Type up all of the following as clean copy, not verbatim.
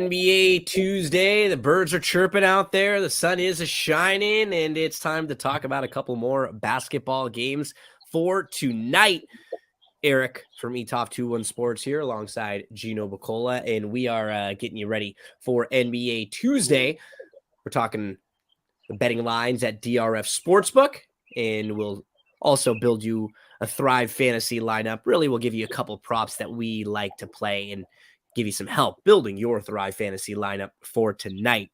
NBA Tuesday. The birds are chirping out there. The sun is shining, and it's time to talk about a couple more basketball games for tonight. Erik from eTop21 Sports here alongside Gino Bacola, and we are getting you ready for NBA Tuesday. We're talking the betting lines at DRF Sportsbook, and we'll also build you a Thrive Fantasy lineup. Really, we'll give you a couple props that we like to play and give you some help building your Thrive Fantasy lineup for tonight.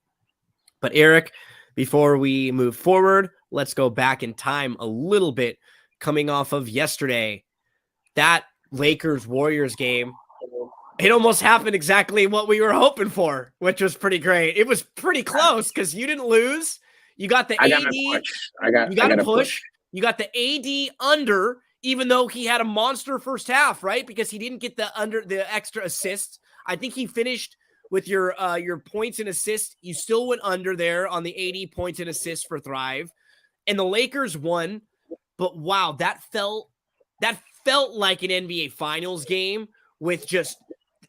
But Erik, before we move forward, let's go back in time a little bit. Coming off of yesterday, that Lakers-Warriors game, it almost happened exactly what we were hoping for, which was pretty great. It was pretty close because you didn't lose. You got the AD. You got a push. You got the AD under, even though he had a monster first half, right? Because he didn't get the extra assists. I think he finished with your points and assists. You still went under there on the 80 points and assists for Thrive. And the Lakers won. But wow, that felt like an NBA Finals game with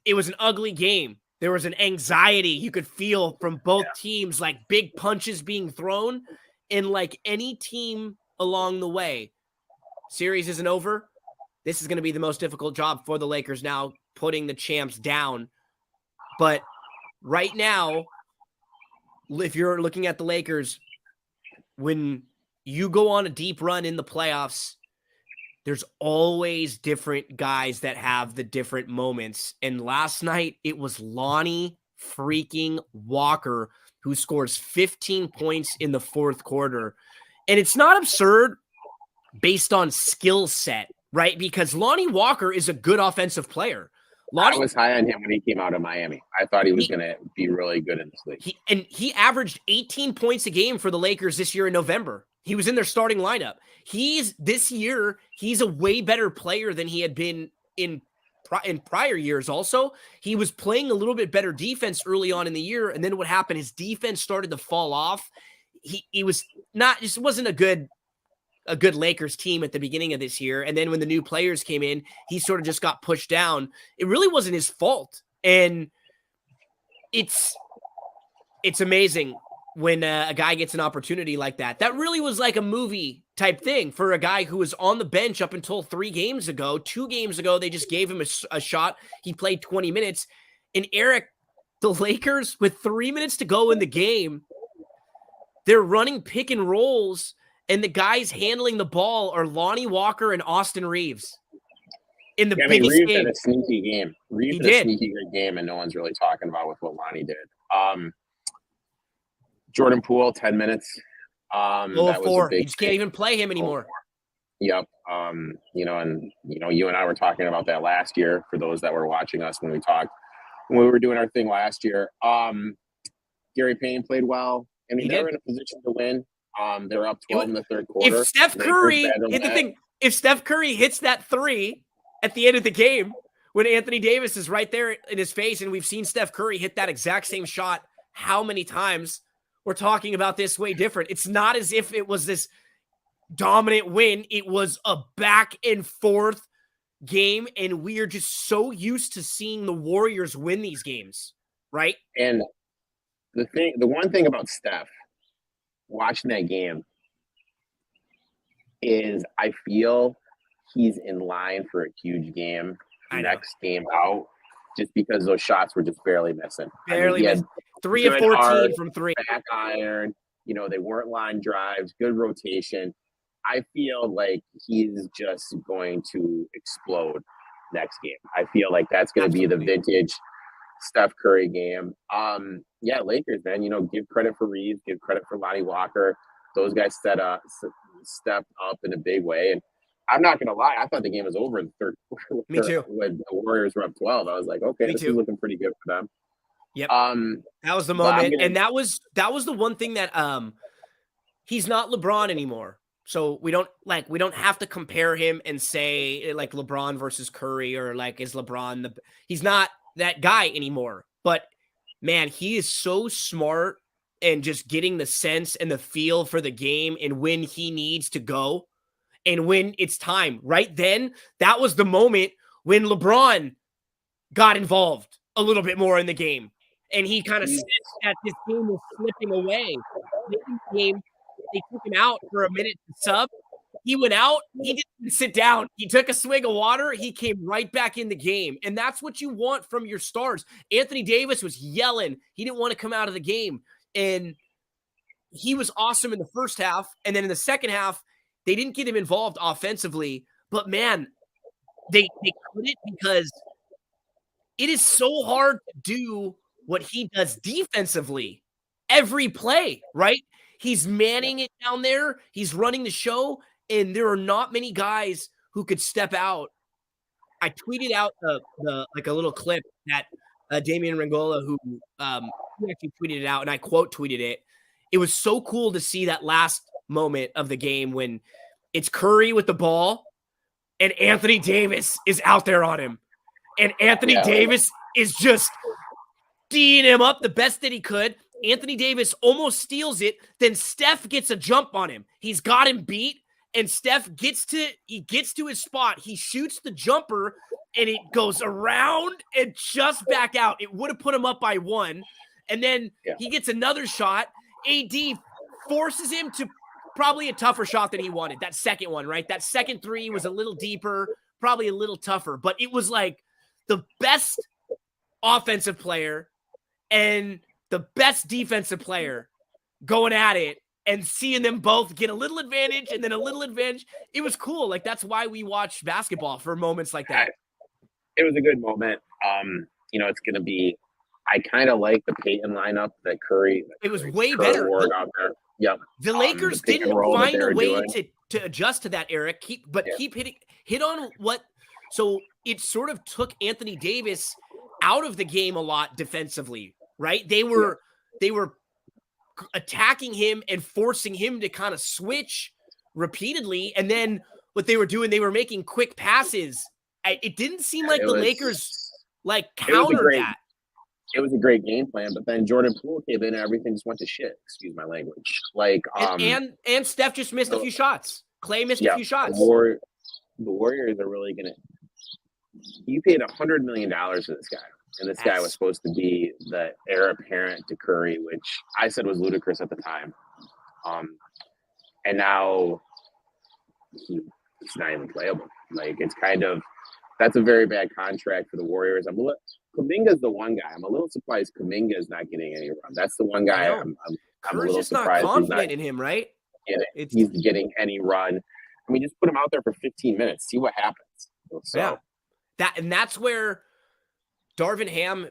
it was an ugly game. There was an anxiety you could feel from both teams, like big punches being thrown. And like any team along the way, series isn't over. This is going to be the most difficult job for the Lakers now, putting the champs down. But right now, if you're looking at the Lakers, when you go on a deep run in the playoffs, there's always different guys that have the different moments. And last night, it was Lonnie freaking Walker who scores 15 points in the fourth quarter. And it's not absurd based on skill set, right? Because Lonnie Walker is a good offensive player. I was high on him when he came out of Miami. I thought he was going to be really good in this league. He averaged 18 points a game for the Lakers this year in November. He was in their starting lineup. This year, he's a way better player than he had been in prior years also. He was playing a little bit better defense early on in the year, and then what happened, his defense started to fall off. He was not, just wasn't a good Lakers team at the beginning of this year. And then when the new players came in, he sort of just got pushed down. It really wasn't his fault. And it's amazing when a guy gets an opportunity like that. That really was like a movie type thing for a guy who was on the bench up until 3 games ago. 2 games ago, they just gave him a shot. He played 20 minutes. And Erik, the Lakers, with 3 minutes to go in the game, they're running pick and rolls, and the guys handling the ball are Lonnie Walker and Austin Reeves. In the biggest Reeves game. had a sneaky game. Reeves had a sneaky good game, and no one's really talking about with what Lonnie did. Jordan Poole, 10 minutes. That was you just can't even play him anymore. Yep. You and I were talking about that last year for those that were watching us when we were doing our thing last year. Gary Payne played well. I mean, they were in a position to win. They were up 12 in the third quarter. If Steph Curry hits that 3 at the end of the game, when Anthony Davis is right there in his face, and we've seen Steph Curry hit that exact same shot how many times, we're talking about this way different. It's not as if it was this dominant win. It was a back and forth game, and we are just so used to seeing the Warriors win these games, right? And the one thing about Steph, watching that game, is I feel he's in line for a huge game next game out, just because those shots were just barely missing. Missed. 3 of 14 from 3. Back iron. They weren't line drives. Good rotation. I feel like he's just going to explode next game. I feel like that's going to be the vintage Steph Curry game. Lakers, man, give credit for Reeves, give credit for Lonnie Walker. Those guys stepped up in a big way. And I'm not going to lie, I thought the game was over in the third quarter. Me too. When the Warriors were up 12, I was like, okay, this is looking pretty good for them. Yep. That was the moment. And that was the one thing that he's not LeBron anymore. So we don't have to compare him and say like LeBron versus Curry, or like, is LeBron he's not that guy anymore. But man, he is so smart and just getting the sense and the feel for the game and when he needs to go and when it's time. Right then, that was the moment when LeBron got involved a little bit more in the game. and he kind of sensed that this game was slipping away. Late in the game, they took him out for a minute to sub. He went out. He didn't sit down. He took a swig of water. He came right back in the game. And that's what you want from your stars. Anthony Davis was yelling. He didn't want to come out of the game. And he was awesome in the first half. And then in the second half, they didn't get him involved offensively. But, man, they couldn't, because it is so hard to do what he does defensively every play, right? He's manning it down there. He's running the show. And there are not many guys who could step out. I tweeted out the like a little clip that Damian Rangola, who he actually tweeted it out, and I quote tweeted it. It was so cool to see that last moment of the game when it's Curry with the ball and Anthony Davis is out there on him. And Anthony Davis is just D'ing him up the best that he could. Anthony Davis almost steals it. Then Steph gets a jump on him. He's got him beat. And Steph gets to his spot. He shoots the jumper, and it goes around and just back out. It would have put him up by 1. And then he gets another shot. AD forces him to probably a tougher shot than he wanted. That second one, right? That second three was a little deeper, probably a little tougher. But it was like the best offensive player and the best defensive player going at it. And seeing them both get a little advantage and then a little advantage, it was cool. Like, that's why we watch basketball, for moments like that. It was a good moment. It's going to be – I kind of like the Peyton lineup that Curry – It was way better. Out there. Yep. The Lakers didn't find a way to adjust to that, Eric. Hit on what – so it sort of took Anthony Davis out of the game a lot defensively, right? They were attacking him and forcing him to kind of switch repeatedly. And then what they were doing, they were making quick passes. It didn't seem like the Lakers countered that. It was a great game plan, but then Jordan Poole came in and everything just went to shit. Excuse my language. And Steph just missed a few shots. Clay missed a few shots. The Warriors are really going to – you paid $100 million to this guy. And this guy was supposed to be the heir apparent to Curry, which I said was ludicrous at the time. And now he's not even playable. Like, it's kind of – that's a very bad contract for the Warriors. Kuminga's the one guy. I'm a little surprised Kuminga's not getting any run. That's the one guy I'm a little just surprised. Not confident in him, right? He's getting any run. I mean, just put him out there for 15 minutes. See what happens. So. Yeah. That's where – Darvin Ham,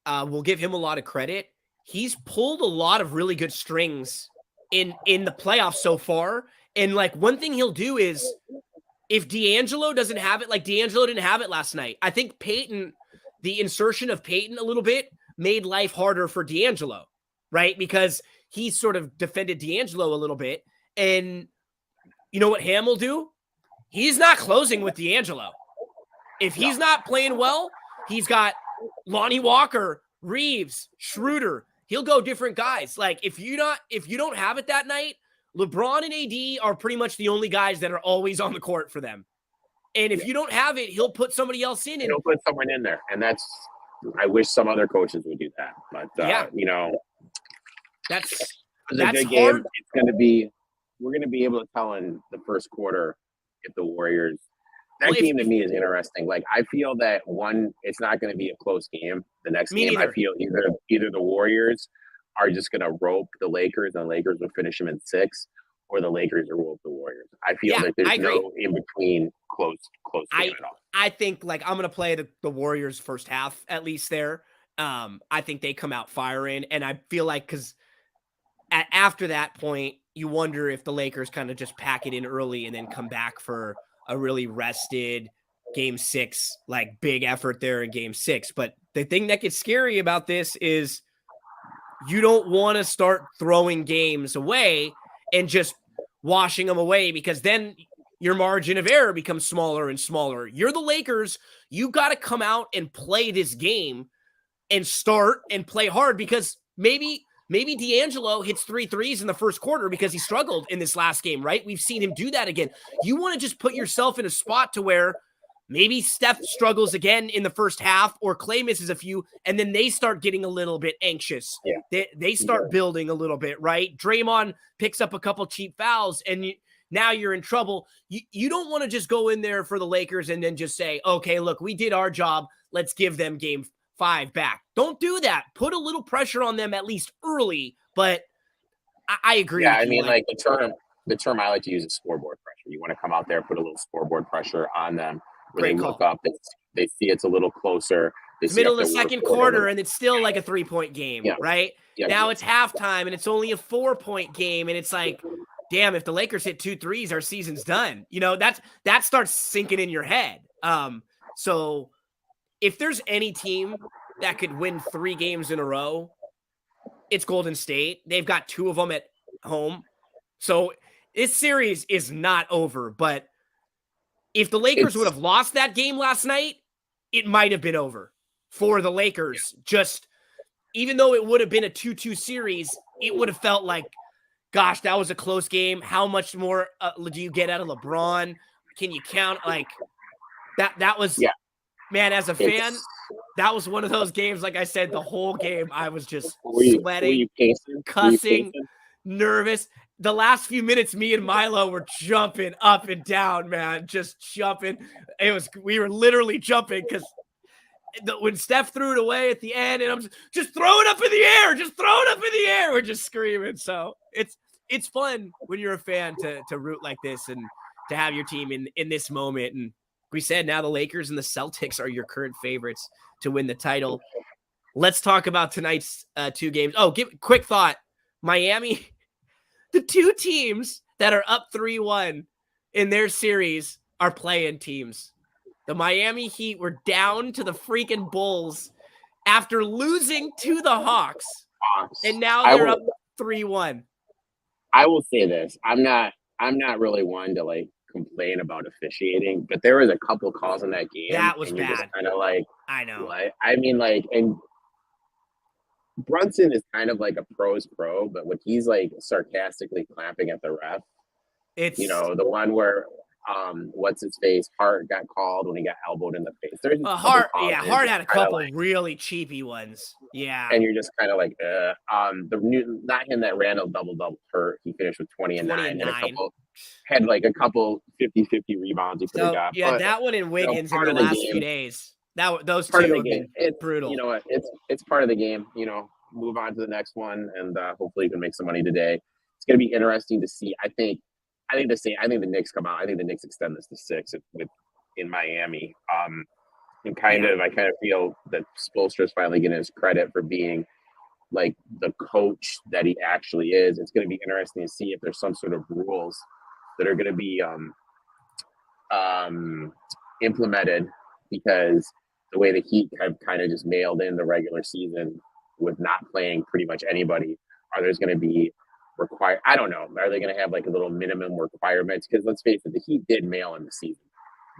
will give him a lot of credit. He's pulled a lot of really good strings in the playoffs so far. And like, one thing he'll do is, if D'Angelo doesn't have it, like D'Angelo didn't have it last night, I think the insertion of Peyton a little bit made life harder for D'Angelo, right? Because he sort of defended D'Angelo a little bit. And you know what Ham will do? He's not closing with D'Angelo. If he's not playing well, he's got Lonnie Walker, Reeves, Schroeder. He'll go different guys. Like, if you don't have it that night, LeBron and AD are pretty much the only guys that are always on the court for them. And if you don't have it, he'll put somebody else in. He'll put someone in there. And I wish some other coaches would do that. But, that's a good game. Hard. We're going to be able to tell in the first quarter if the Warriors. That game to me is interesting. Like, I feel that it's not going to be a close game. The next game, I feel either the Warriors are just going to rope the Lakers and the Lakers will finish them in 6, or the Lakers will rope the Warriors. I feel that there's no in between close game at all. I think I'm going to play the Warriors first half at least there. I think they come out firing, and I feel like because after that point, you wonder if the Lakers kind of just pack it in early and then come back for a really rested game 6, like big effort there in game 6. But the thing that gets scary about this is you don't want to start throwing games away and just washing them away, because then your margin of error becomes smaller and smaller. You're the Lakers. You got to come out and play this game and start and play hard, because maybe D'Angelo hits 3 threes in the first quarter because he struggled in this last game, right? We've seen him do that again. You want to just put yourself in a spot to where maybe Steph struggles again in the first half or Clay misses a few, and then they start getting a little bit anxious. Yeah. They start building a little bit, right? Draymond picks up a couple cheap fouls, and now you're in trouble. You don't want to just go in there for the Lakers and then just say, okay, look, we did our job. Let's give them game 5 back. Don't do that. Put a little pressure on them at least early, but I agree. Yeah, I mean, like the term I like to use is scoreboard pressure. You want to come out there, put a little scoreboard pressure on them where Great they call. look up, they see it's a little closer. It's middle of the second quarter, and it's still like a 3-point game, right? Yeah. Now it's halftime, and it's only a 4-point game, and it's like, damn, if the Lakers hit 2 threes, our season's done. You know, that starts sinking in your head. So if there's any team that could win 3 games in a row, it's Golden State. They've got 2 of them at home. So this series is not over, but if the Lakers would have lost that game last night, it might have been over for the Lakers. Just even though it would have been a 2-2 series, it would have felt like, gosh, that was a close game. How much more do you get out of LeBron? Can you count like that was, man, as a fan, that was one of those games. Like I said, the whole game, I was just sweating, cussing, nervous. The last few minutes, me and Milo were jumping up and down, man, just jumping. We were literally jumping because when Steph threw it away at the end, and I'm just throw it up in the air, we're just screaming. So it's fun when you're a fan to root like this and to have your team in this moment. And we said now the Lakers and the Celtics are your current favorites to win the title. Let's talk about tonight's 2 games. Oh, quick thought. Miami, the 2 teams that are up 3-1 in their series are playing teams. The Miami Heat were down to the freaking Bulls after losing to the Hawks. And now they're up 3-1. I will say this. I'm not really one to like complain about officiating, but there was a couple calls in that game. That was bad. Kind of like, I know. Like, I mean, like, and Brunson is kind of like a pro's pro, but when he's like sarcastically clapping at the ref, it's, you know, the one where what's his face, Hart got called when he got elbowed in the face. There's Hart had a couple really cheapy ones. Yeah. And you're just kind of like, not him that ran a double hurt. He finished with 20 and 9 and had like a couple 50-50 rebounds he could have got. Yeah, but, that one in Wiggins in the last few days. Those two have been brutal. You know what? It's part of the game. You know, move on to the next one, and hopefully you can make some money today. It's going to be interesting to see. I think the Knicks come out. I think the Knicks extend this to 6 in Miami. I kind of feel that Spoelstra's finally getting his credit for being like the coach that he actually is. It's going to be interesting to see if there's some sort of rules that are going to be implemented, because the way the Heat have kind of just mailed in the regular season with not playing pretty much anybody, are there's going to be I don't know. Are they going to have like a little minimum requirements? Because let's face it, the Heat did mail in the season,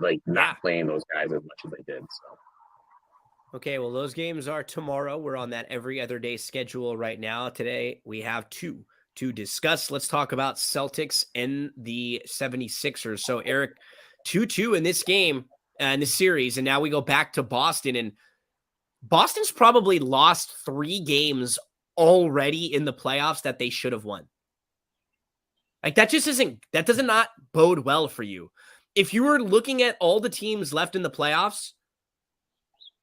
like not playing those guys as much as they did. So. Okay, well, those games are tomorrow. We're on that every other day schedule right now. Today, we have 2 to discuss. Let's talk about Celtics and the 76ers. So, Erik, 2-2 in this game, in this series, and now we go back to Boston. And Boston's probably lost 3 games already in the playoffs that they should have won. Like, that does not bode well for you. If you were looking at all the teams left in the playoffs,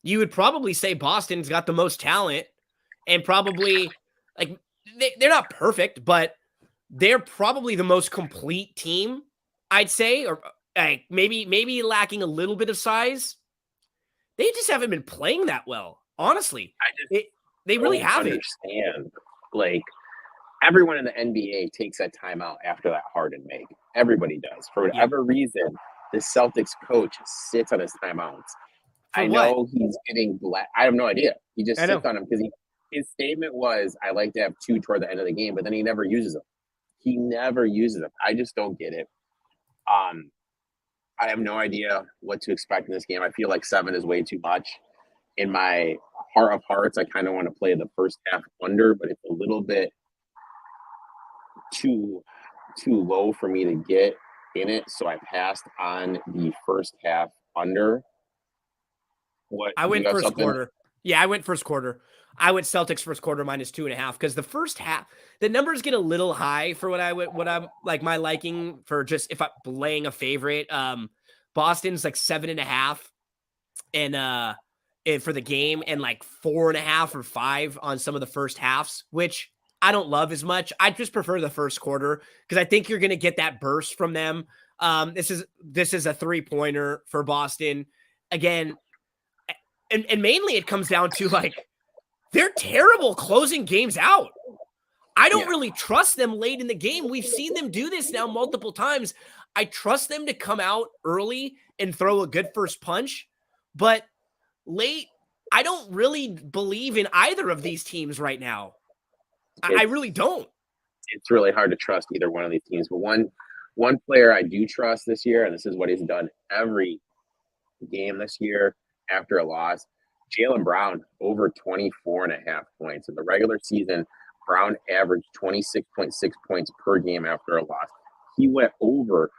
you would probably say Boston's got the most talent, and probably, like, they're not perfect, but they're probably the most complete team, I'd say, or maybe lacking a little bit of size. They just haven't been playing that well, honestly. They really haven't. Understand, like, everyone in the NBA takes that timeout after that Harden make. Everybody does. For whatever reason, the Celtics coach sits on his timeouts. I know he's getting black. I have no idea. He just sits on him because his statement was, I like to have 2 toward the end of the game, but then he never uses them. I just don't get it. I have no idea what to expect in this game. I feel like 7 is way too much. In my heart of hearts, I kind of want to play the first half under, but it's a little bit too low for me to get in it. So I passed on the first half under. What I went first something? quarter. Yeah, I went first quarter. I went Celtics first quarter -2.5 because the first half, the numbers get a little high for what I'm like my liking for just if I'm laying a favorite. Boston's like 7.5 and for the game and like 4.5 or 5 on some of the first halves, which I don't love as much. I just prefer the first quarter because I think you're going to get that burst from them. This is a 3-pointer for Boston again, and mainly it comes down to like they're terrible closing games out. I don't really trust them late in the game. We've seen them do this now multiple times. I trust them to come out early and throw a good first punch, but late, I don't really believe in either of these teams right now. I really don't. It's really hard to trust either one of these teams. But one player I do trust this year, and this is what he's done every game this year after a loss, Jaylen Brown, over 24.5 points. In the regular season, Brown averaged 26.6 points per game after a loss. He went over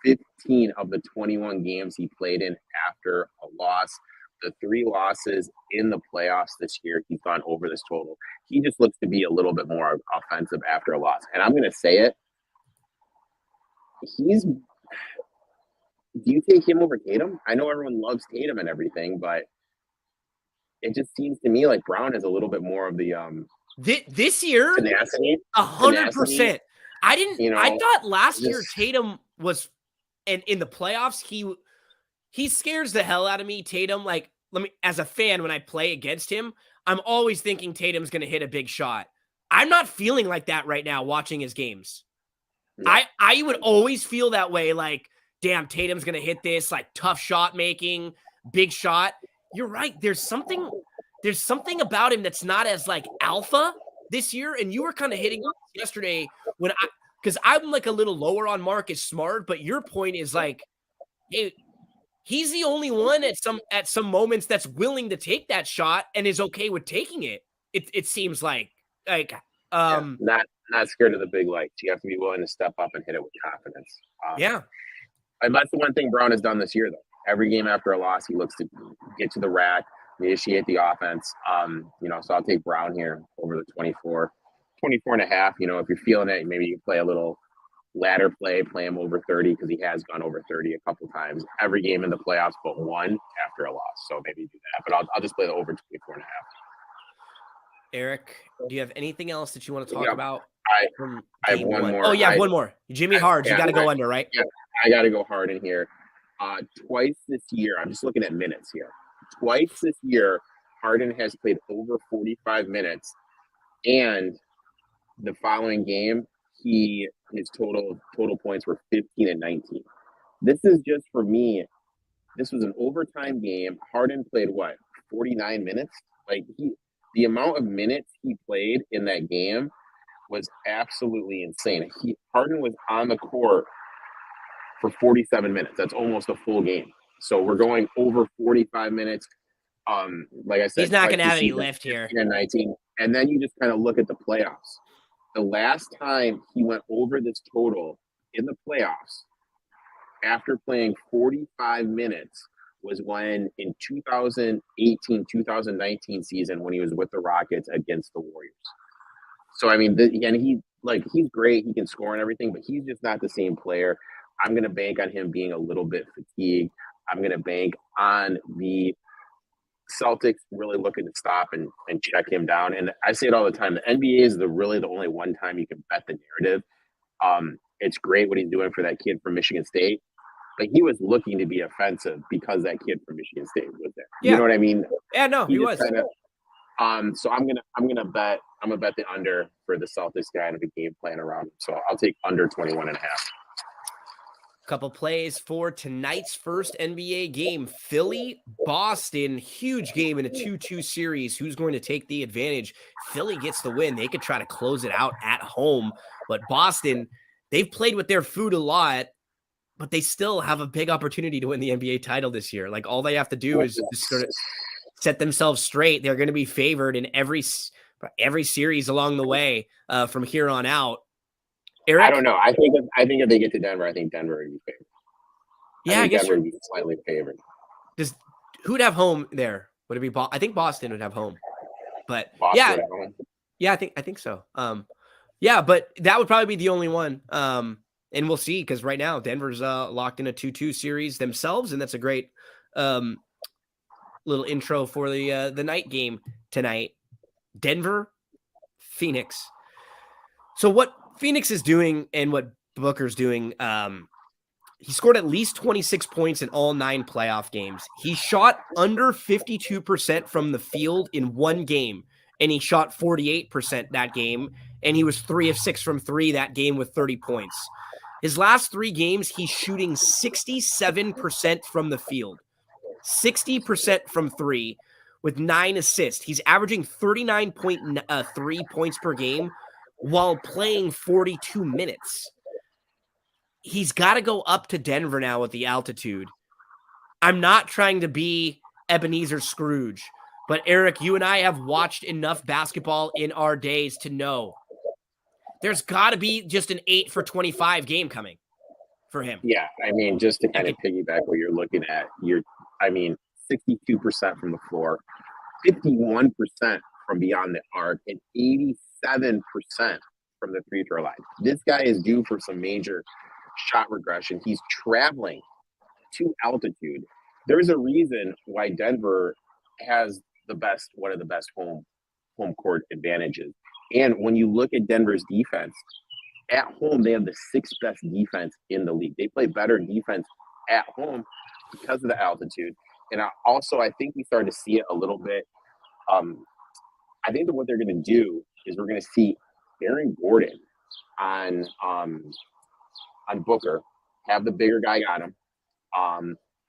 15 of the 21 games he played in after a loss. The 3 losses in the playoffs this year, he's gone over this total. He just looks to be a little bit more offensive after a loss. And I'm going to say it. Do you take him over Tatum? I know everyone loves Tatum and everything, but it just seems to me like Brown has a little bit more of the this year, tenacity. 100%. I didn't. I thought last year Tatum was, and in the playoffs he scares the hell out of me. Tatum, like as a fan, when I play against him, I'm always thinking Tatum's going to hit a big shot. I'm not feeling like that right now watching his games. No. I would always feel that way. Like, damn, Tatum's going to hit this like tough shot making, big shot. You're right. There's something about him that's not as like alpha this year. And you were kind of hitting yesterday because I'm like a little lower on Marcus Smart, but your point is like, hey, he's the only one at some moments that's willing to take that shot and is okay with taking it. It seems like not scared of the big lights. You have to be willing to step up and hit it with confidence. And that's the one thing Brown has done this year, though. Every game after a loss, he looks to get to the rack, initiate the offense. So I'll take Brown here over the 24.5. If you're feeling it, maybe you play a little ladder play him over 30 because he has gone over 30 a couple times every game in the playoffs, but one after a loss. So maybe do that. But I'll just play the over 24.5. Erik, do you have anything else that you want to talk about? I have one more. Oh, yeah, one more. Jimmy Hard, you got to go under, right? Yeah, I got to go hard in here. Twice this year, I'm just looking at minutes here. Twice this year, Harden has played over 45 minutes, and the following game, his total points were 15 and 19. This is just for me. This was an overtime game. Harden played 49 minutes. Like the amount of minutes he played in that game was absolutely insane. Harden was on the court for 47 minutes. That's almost a full game. So we're going over 45 minutes. Like I said, he's not going to have any lift here. 19, and then you just kind of look at the playoffs. The last time he went over this total in the playoffs after playing 45 minutes was when in 2018-2019 season when he was with the Rockets against the Warriors. So, I mean, he's great. He can score and everything, but he's just not the same player. I'm going to bank on him being a little bit fatigued. I'm going to bank on the Celtics really looking to stop and check him down. And I say it all the time. The NBA is really the only one time you can bet the narrative. It's great what he's doing for that kid from Michigan State. But he was looking to be offensive because that kid from Michigan State was there. Yeah. You know what I mean? Yeah, no, he was. So I'm gonna bet the under for the Celtics guy and the game plan around him. So I'll take under 21.5. Couple plays for tonight's first NBA game. Philly-Boston, huge game in a 2-2 series. Who's going to take the advantage? Philly gets the win. They could try to close it out at home. But Boston, they've played with their food a lot, but they still have a big opportunity to win the NBA title this year. Like, all they have to do is just sort of set themselves straight. They're going to be favored in every series along the way from here on out. Erik? I don't know. I think if they get to Denver, I think Denver would be favored. Yeah, I guess Denver would be slightly favored. Who'd have home there? Would it be I think Boston would have home. But Boston yeah, I think so. Yeah, but that would probably be the only one. And we'll see, because right now Denver's locked in a 2-2 series themselves, and that's a great little intro for the night game tonight. Denver, Phoenix. So what Phoenix is doing and what Booker's doing, he scored at least 26 points in all 9 playoff games. He shot under 52% from the field in one game, and he shot 48% that game, and he was 3 of 6 from 3 that game with 30 points. His last 3 games, he's shooting 67% from the field, 60% from 3 with 9 assists. He's averaging 39.3 points per game while playing 42 minutes. He's got to go up to Denver now with the altitude. I'm not trying to be Ebenezer Scrooge, but Erik, you and I have watched enough basketball in our days to know there's got to be just an 8 for 25 game coming for him. Yeah, I mean, just to kind of piggyback what you're looking at, 62% from the floor, 51% from beyond the arc, and 87% from the free throw line. This guy is due for some major shot regression. He's traveling to altitude. There's a reason why Denver has one of the best home court advantages. And when you look at Denver's defense, at home, they have the 6th best defense in the league. They play better defense at home because of the altitude. And I think we started to see it a little bit. I think that what they're going to do is we're going to see Aaron Gordon on Booker, have the bigger guy on him. I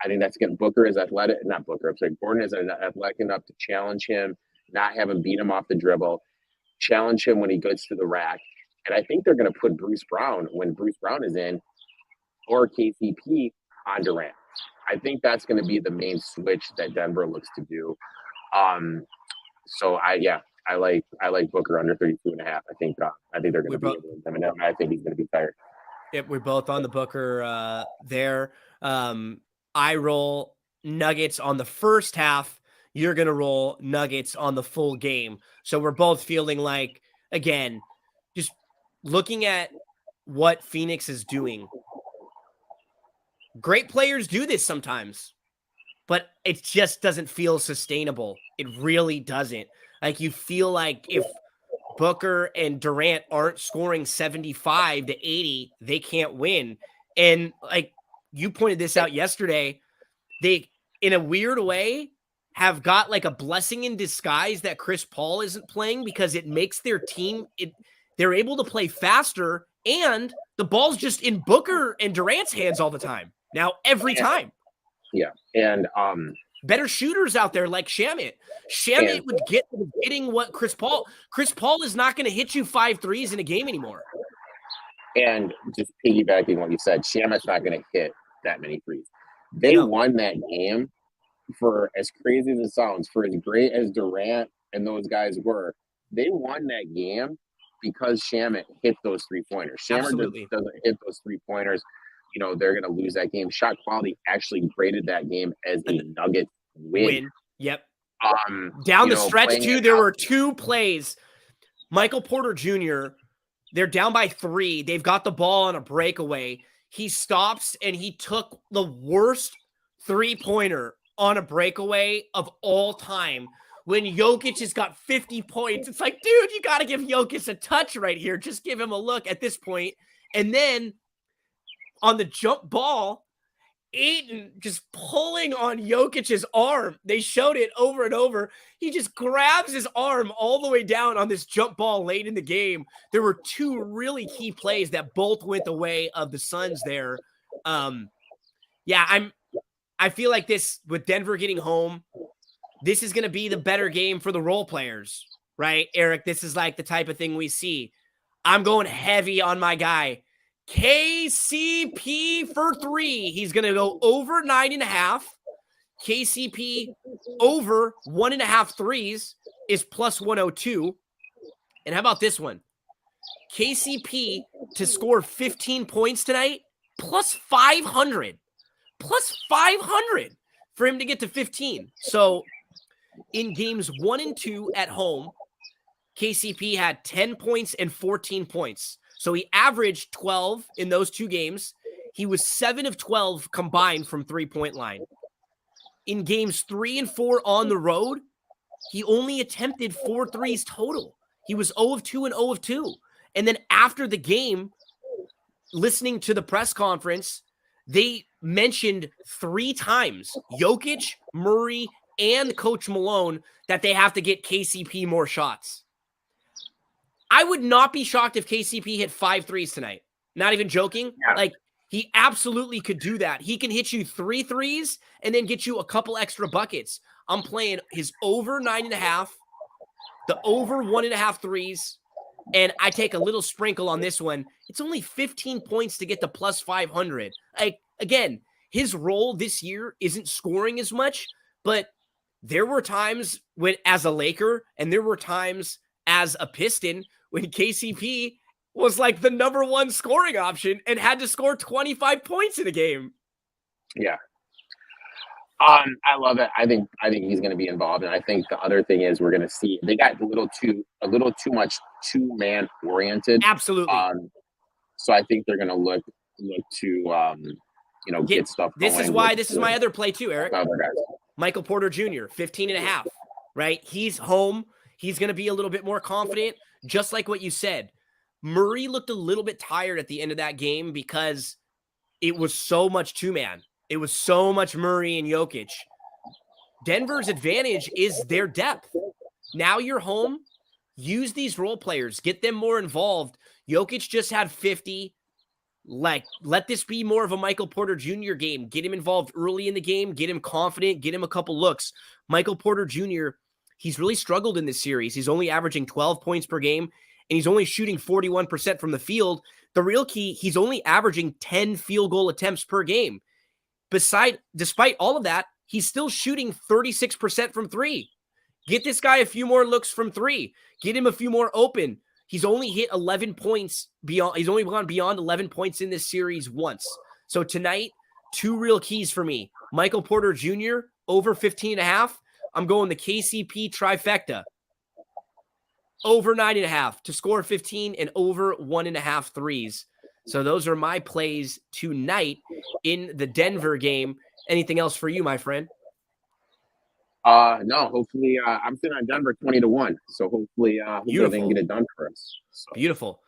think that's going to Gordon is athletic enough to challenge him, not have him beat him off the dribble, challenge him when he gets to the rack. And I think they're going to put Bruce Brown, when Bruce Brown is in, or KCP on Durant. I think that's going to be the main switch that Denver looks to do. So I like Booker under 32.5. I think they're going to be able to win him, and I think he's going to be tired. Yep, we're both on the Booker there. I roll Nuggets on the first half. You're going to roll Nuggets on the full game. So we're both feeling like, again, just looking at what Phoenix is doing. Great players do this sometimes, but it just doesn't feel sustainable. It really doesn't. Like, you feel like if Booker and Durant aren't scoring 75 to 80, they can't win. And like you pointed this out yesterday, they, in a weird way, have got like a blessing in disguise that Chris Paul isn't playing, because it makes their team, they're able to play faster, and the ball's just in Booker and Durant's hands all the time. Now, every time. Yeah. And better shooters out there like Shamet. Shamet would get hitting what Chris Paul is not going to hit you 5 threes in a game anymore. And just piggybacking what you said, Shamet's not going to hit that many threes. They won that game, for as crazy as it sounds, for as great as Durant and those guys were. They won that game because Shamet hit those 3-pointers. Shamet doesn't hit those 3-pointers. They're going to lose that game. Shot quality actually graded that game as a Nugget win. Yep. Down the stretch, too, there were 2 plays. Michael Porter Jr., they're down by 3. They've got the ball on a breakaway. He stops, and he took the worst 3-pointer on a breakaway of all time. When Jokic has got 50 points, it's like, dude, you got to give Jokic a touch right here. Just give him a look at this point. And then on the jump ball, Ayton just pulling on Jokic's arm. They showed it over and over. He just grabs his arm all the way down on this jump ball late in the game. There were 2 really key plays that both went the way of the Suns there. I feel like this, with Denver getting home, this is going to be the better game for the role players, right, Erik? This is like the type of thing we see. I'm going heavy on my guy, KCP, for 3. He's going to go over 9.5. KCP over 1.5 threes is plus 102. And how about this one? KCP to score 15 points tonight, plus 500. Plus 500. for him to get to 15. So in games 1 and 2 at home, KCP had 10 points and 14 points. So he averaged 12 in those 2 games. He was 7 of 12 combined from 3-point line. In games 3 and 4 on the road, he only attempted 4 threes total. He was 0 of 2 and 0 of 2. And then after the game, listening to the press conference, they mentioned 3 times, Jokic, Murray, and Coach Malone, that they have to get KCP more shots. I would not be shocked if KCP hit 5 threes tonight. Not even joking. Yeah. Like, he absolutely could do that. He can hit you 3 threes and then get you a couple extra buckets. I'm playing his over 9.5, the over 1.5 threes, and I take a little sprinkle on this one. It's only 15 points to get to plus 500. Like, again, his role this year isn't scoring as much, but there were times when, as a Laker, and there were times as a Piston, when KCP was like the number 1 scoring option and had to score 25 points in a game. Yeah. I love it. I think he's going to be involved, and I think the other thing is we're going to see they got a little too much 2-man oriented. Absolutely. So I think they're going to look to get stuff going. This is why this is my other play too, Erik. Other guys. Michael Porter Jr., 15.5, right? He's home. He's going to be a little bit more confident, just like what you said. Murray looked a little bit tired at the end of that game because it was so much 2-man. It was so much Murray and Jokic. Denver's advantage is their depth. Now you're home. Use these role players. Get them more involved. Jokic just had 50. Like, let this be more of a Michael Porter Jr. game. Get him involved early in the game. Get him confident. Get him a couple looks. Michael Porter Jr., he's really struggled in this series. He's only averaging 12 points per game, and he's only shooting 41% from the field. The real key, he's only averaging 10 field goal attempts per game. Despite all of that, he's still shooting 36% from 3. Get this guy a few more looks from 3. Get him a few more open. He's only hit 11 points beyond. He's only gone beyond 11 points in this series once. So tonight, 2 real keys for me. Michael Porter Jr. over 15.5. I'm going the KCP trifecta. Over 9.5 to score 15 and over 1.5 threes. So those are my plays tonight in the Denver game. Anything else for you, my friend? No, hopefully I'm sitting on Denver 20-1. So hopefully they can get it done for us. So. Beautiful.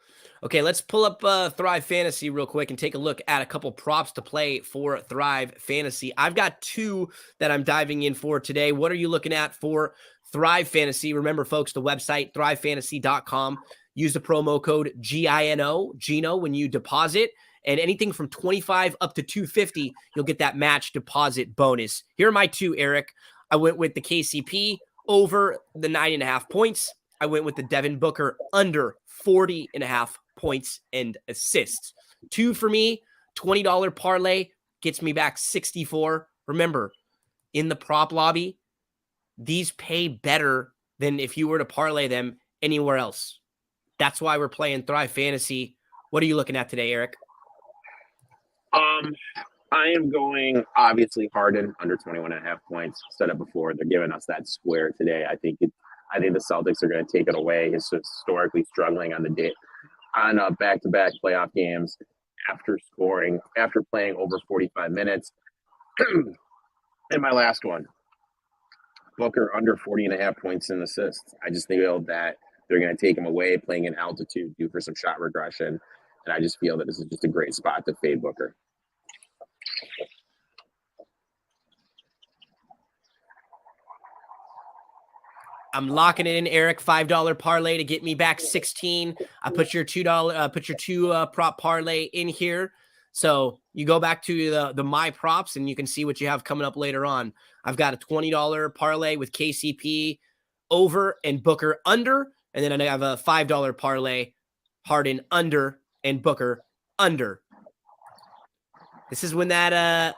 Okay, let's pull up Thrive Fantasy real quick and take a look at a couple props to play for Thrive Fantasy. I've got 2 that I'm diving in for today. What are you looking at for Thrive Fantasy? Remember, folks, the website, thrivefantasy.com. Use the promo code Gino, when you deposit. And anything from 25 up to 250, you'll get that match deposit bonus. Here are my 2, Erik. I went with the KCP over the 9.5 points. I went with the Devin Booker under 40.5 points and assists. 2 for me, $20 parlay gets me back 64. Remember, in the prop lobby, these pay better than if you were to parlay them anywhere else. That's why we're playing Thrive Fantasy. What are you looking at today, Erik? I am going, obviously, Harden under 21.5 points. Said it before. They're giving us that square today. I think the Celtics are going to take it away. He's historically struggling on back-to-back playoff games after playing over 45 minutes. And my last one, Booker under 40.5 points and assists. I just feel that they're going to take him away, playing in altitude, due for some shot regression. And I just feel that this is just a great spot to fade Booker. I'm locking it in, Erik. $5 parlay to get me back 16. I put your $2 prop parlay in here. So you go back to the my props and you can see what you have coming up later on. I've got a $20 parlay with KCP over and Booker under. And then I have a $5 parlay, Harden under and Booker under. This is when that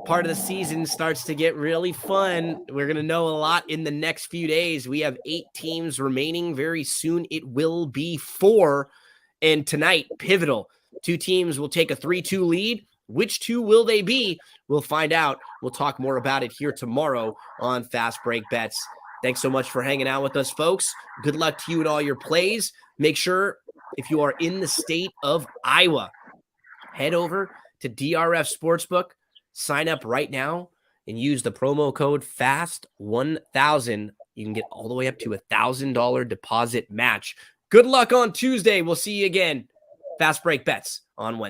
part of the season starts to get really fun. We're going to know a lot in the next few days. We have 8 teams remaining. Very soon it will be 4. And tonight, pivotal. 2 teams will take a 3-2 lead, Which two will they be? We'll find out. We'll talk more about it here tomorrow on Fast Break Bets. Thanks so much for hanging out with us, folks. Good luck to you in all your plays. Make sure, if you are in the state of Iowa, head over to DRF Sportsbook, sign up right now, and use the promo code FAST1000. You can get all the way up to $1,000 deposit match. Good luck on Tuesday. We'll see you again. Fast Break Bets on Wednesday.